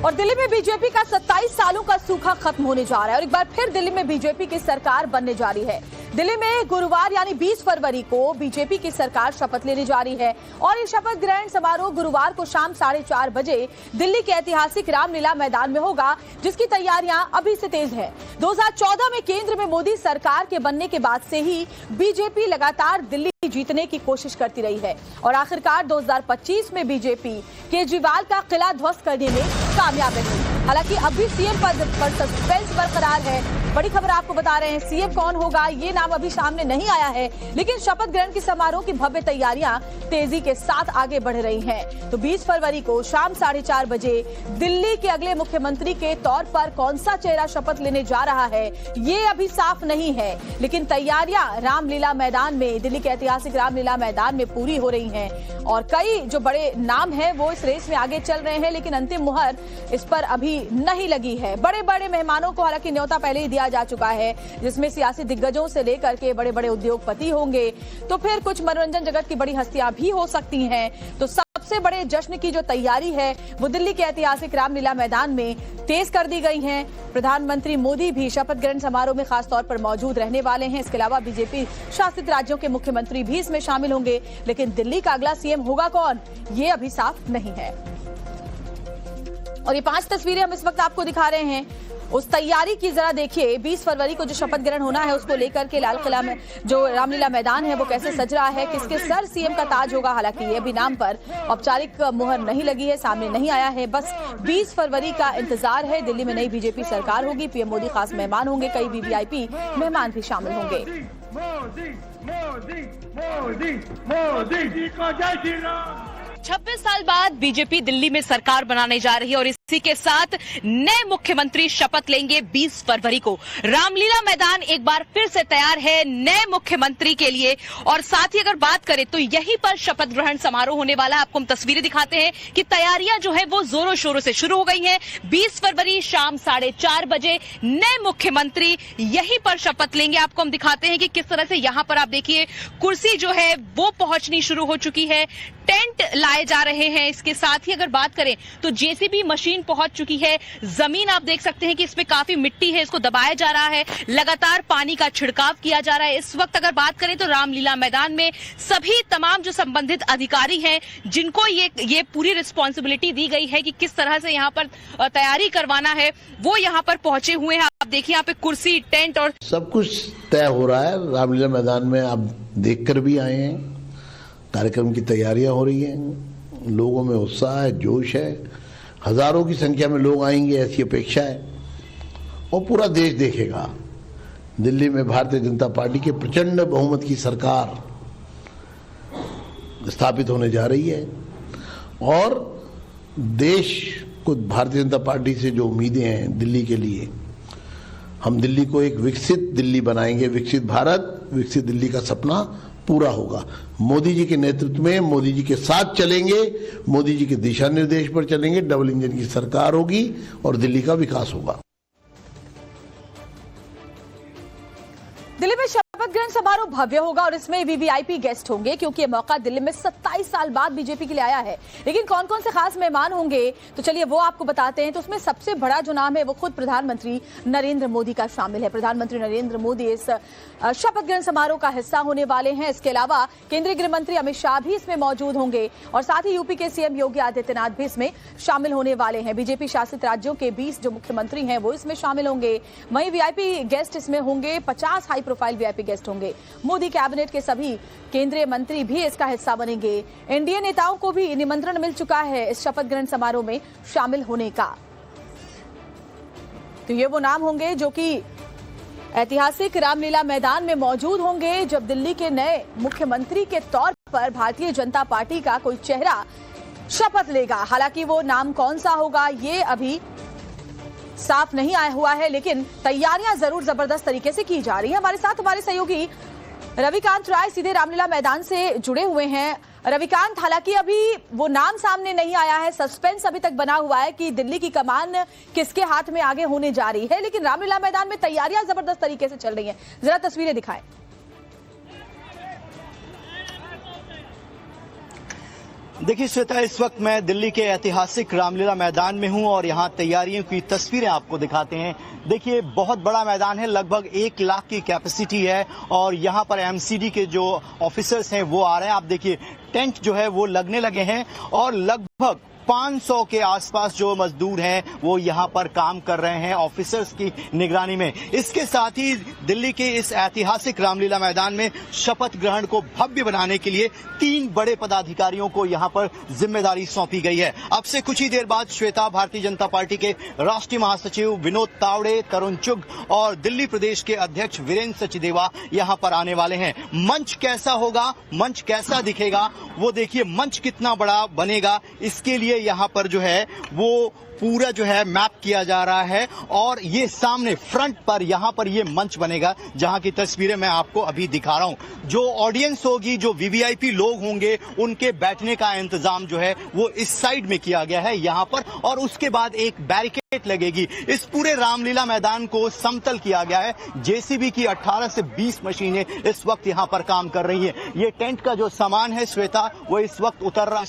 और दिल्ली में बीजेपी का 27 सालों का सूखा खत्म होने जा रहा है और एक बार फिर दिल्ली में बीजेपी की सरकार बनने जा रही है। दिल्ली में गुरुवार यानी 20 फरवरी को बीजेपी की सरकार शपथ लेने जा रही है और ये शपथ ग्रहण समारोह गुरुवार को शाम 4:30 बजे दिल्ली के ऐतिहासिक रामलीला मैदान में होगा, जिसकी तैयारियां अभी से तेज है। 2014 में केंद्र में मोदी सरकार के बनने के बाद से ही बीजेपी लगातार दिल्ली जीतने की कोशिश करती रही है और आखिरकार 2025 में बीजेपी केजरीवाल का किला ध्वस्त करने में कामयाब रही। हालांकि अभी सीएम पद पर सस्पेंस बरकरार है। बड़ी खबर आपको बता रहे हैं, सीएम कौन होगा ये नाम अभी सामने नहीं आया है, लेकिन शपथ ग्रहण की समारोह की भव्य तैयारियां तेजी के साथ आगे बढ़ रही हैं। तो 20 फरवरी को शाम 4:30 बजे दिल्ली के अगले मुख्यमंत्री के तौर पर कौन सा चेहरा शपथ लेने जा रहा है ये अभी साफ नहीं है, लेकिन तैयारियां रामलीला मैदान में, दिल्ली के ऐतिहासिक रामलीला मैदान में पूरी हो रही हैं और कई जो बड़े नाम हैं वो इस रेस में आगे चल रहे हैं, लेकिन अंतिम मुहर इस पर अभी नहीं लगी है। बड़े बड़े मेहमानों को हालांकि न्योता पहले ही दिया जा चुका है, जिसमें सियासी दिग्गजों से लेकर के बड़े बड़े उद्योगपति होंगे, तो फिर कुछ मनोरंजन जगत की बड़ी हस्तियां भी हो सकती हैं। तो सबसे बड़े जश्न की जो तैयारी है वो दिल्ली के ऐतिहासिक रामलीला मैदान में तेज कर दी गई है। प्रधानमंत्री मोदी भी शपथ ग्रहण समारोह में खासतौर पर मौजूद रहने वाले हैं। इसके अलावा बीजेपी शासित राज्यों के मुख्यमंत्री भी इसमें शामिल होंगे, लेकिन दिल्ली का अगला सीएम होगा कौन ये अभी साफ नहीं है। और ये 5 तस्वीरें हम इस वक्त आपको दिखा रहे हैं, उस तैयारी की जरा देखिए। 20 फरवरी को जो शपथ ग्रहण होना है उसको लेकर के लाल किला में जो रामलीला मैदान है वो कैसे सज रहा है, किसके सर सीएम का ताज होगा। हालांकि ये भी नाम पर औपचारिक मुहर नहीं लगी है, सामने नहीं आया है, बस 20 फरवरी का इंतजार है। दिल्ली में नई बीजेपी सरकार होगी, पीएम मोदी खास मेहमान होंगे, कई वीवीआईपी मेहमान भी शामिल होंगे। मोदी मोदी मोदी मोदी जी को जय श्री राम। 26 साल बाद बीजेपी दिल्ली में सरकार बनाने जा रही है और इसी के साथ नए मुख्यमंत्री शपथ लेंगे 20 फरवरी को। रामलीला मैदान एक बार फिर से तैयार है नए मुख्यमंत्री के लिए और साथ ही अगर बात करें तो यहीं पर शपथ ग्रहण समारोह होने वाला है। आपको हम तस्वीरें दिखाते हैं कि तैयारियां जो है वो जोरों शोरों से शुरू हो गई हैं। 20 फरवरी शाम 4:30 बजे नए मुख्यमंत्री यहीं पर शपथ लेंगे। आपको हम दिखाते हैं कि किस तरह से यहाँ पर आप देखिए कुर्सी जो है वो पहुंचनी शुरू हो चुकी है, टेंट लाए जा रहे हैं। इसके साथ ही अगर बात करें तो जेसीबी मशीन पहुंच चुकी है। जमीन आप देख सकते हैं कि इसमें काफी मिट्टी है, इसको दबाया जा रहा है, लगातार पानी का छिड़काव किया जा रहा है। इस वक्त अगर बात करें तो रामलीला मैदान में सभी तमाम जो संबंधित अधिकारी हैं जिनको ये पूरी रिस्पॉन्सिबिलिटी दी गई है कि किस तरह से यहाँ पर तैयारी करवाना है, वो यहाँ पर पहुंचे हुए हैं। आप देखिए यहाँ पे कुर्सी, टेंट और सब कुछ तय हो रहा है। रामलीला मैदान में आप देखकर भी आए हैं, कार्यक्रम की तैयारियां हो रही हैं, लोगों में उत्साह है, जोश है, हजारों की संख्या में लोग आएंगे ऐसी अपेक्षा है और पूरा देश देखेगा। दिल्ली में भारतीय जनता पार्टी के प्रचंड बहुमत की सरकार स्थापित होने जा रही है और देश को भारतीय जनता पार्टी से जो उम्मीदें हैं दिल्ली के लिए, हम दिल्ली को एक विकसित दिल्ली बनाएंगे। विकसित भारत, विकसित दिल्ली का सपना पूरा होगा। मोदी जी के नेतृत्व में, मोदी जी के साथ चलेंगे, मोदी जी के दिशा निर्देश पर चलेंगे, डबल इंजन की सरकार होगी और दिल्ली का विकास होगा। दिल्ली में शपथ ग्रहण समारोह भव्य होगा और इसमें वीवीआईपी गेस्ट होंगे, क्योंकि ये मौका दिल्ली में 27 साल बाद बीजेपी के लिए आया है। लेकिन कौन कौन से खास मेहमान होंगे तो चलिए वो आपको बताते हैं। तो उसमें सबसे बड़ा जो नाम है वो खुद प्रधानमंत्री नरेंद्र मोदी का शामिल है। प्रधानमंत्री नरेंद्र मोदी इस शपथ ग्रहण समारोह का हिस्सा होने वाले हैं। इसके अलावा केंद्रीय गृह मंत्री अमित शाह भी इसमें मौजूद होंगे और साथ ही यूपी के सीएम योगी आदित्यनाथ भी इसमें शामिल होने वाले हैं। बीजेपी शासित राज्यों के 20 जो मुख्यमंत्री हैं वो इसमें शामिल होंगे। वहीं वीआईपी गेस्ट इसमें होंगे, 50 हाई प्रोफाइल वीआईपी गेस्ट होंगे। मोदी कैबिनेट के सभी केंद्रीय मंत्री भी इसका हिस्सा बनेंगे। एनडीए नेताओं को भी निमंत्रण मिल चुका है इस शपथ ग्रहण समारोह में शामिल होने का। तो ये वो नाम होंगे जो कि ऐतिहासिक रामलीला मैदान में मौजूद होंगे जब दिल्ली के नए मुख्यमंत्री के तौर पर भारतीय जनता पार्टी का कोई चेहरा शपथ लेगा। हालांकि वो नाम कौन सा होगा ये अभी साफ नहीं आया हुआ है, लेकिन तैयारियां जरूर जबरदस्त तरीके से की जा रही है। हमारे साथ हमारे सहयोगी रविकांत राय सीधे रामलीला मैदान से जुड़े हुए हैं। रविकांत, हालांकि अभी वो नाम सामने नहीं आया है, सस्पेंस अभी तक बना हुआ है कि दिल्ली की कमान किसके हाथ में आगे होने जा रही है, लेकिन रामलीला मैदान में तैयारियां जबरदस्त तरीके से चल रही हैं। जरा तस्वीरें दिखाएं। देखिए श्वेता, इस वक्त मैं दिल्ली के ऐतिहासिक रामलीला मैदान में हूं और यहां तैयारियों की तस्वीरें आपको दिखाते हैं। देखिए बहुत बड़ा मैदान है, लगभग 1 लाख की कैपेसिटी है और यहां पर एमसीडी के जो ऑफिसर्स हैं वो आ रहे हैं। आप देखिए टेंट जो है वो लगने लगे हैं और लगभग 500 के आसपास जो मजदूर हैं वो यहां पर काम कर रहे हैं ऑफिसर्स की निगरानी में। इसके साथ ही दिल्ली के इस ऐतिहासिक रामलीला मैदान में शपथ ग्रहण को भव्य बनाने के लिए 3 बड़े पदाधिकारियों को यहां पर जिम्मेदारी सौंपी गई है। अब से कुछ ही देर बाद श्वेता, भारतीय जनता पार्टी के राष्ट्रीय महासचिव विनोद तावड़े, तरुण चुग और दिल्ली प्रदेश के अध्यक्ष वीरेंद्र सचदेवा यहां पर आने वाले हैं। मंच कैसा होगा, मंच कैसा दिखेगा, वो देखिए मंच कितना बड़ा बनेगा, इसके लिए यहाँ पर जो है वो पूरा जो है मैप किया जा रहा है और ये सामने फ्रंट पर यहाँ पर ये मंच बनेगा जहाँ की तस्वीरें मैं आपको अभी दिखा रहा हूँ। जो ऑडियंस होगी, जो वीवीआईपी लोग होंगे, उनके बैठने का इंतजाम जो है वो इस साइड में किया गया है यहाँ पर और उसके बाद एक बैरिकेड लगेगी। इस पूरे रामलीला मैदान को समतल किया गया है। जेसीबी की 18 से 20 मशीनें इस वक्त यहाँ पर काम कर रही है। ये टेंट का जो सामान है श्वेता, वो इस वक्त उतर रहा है।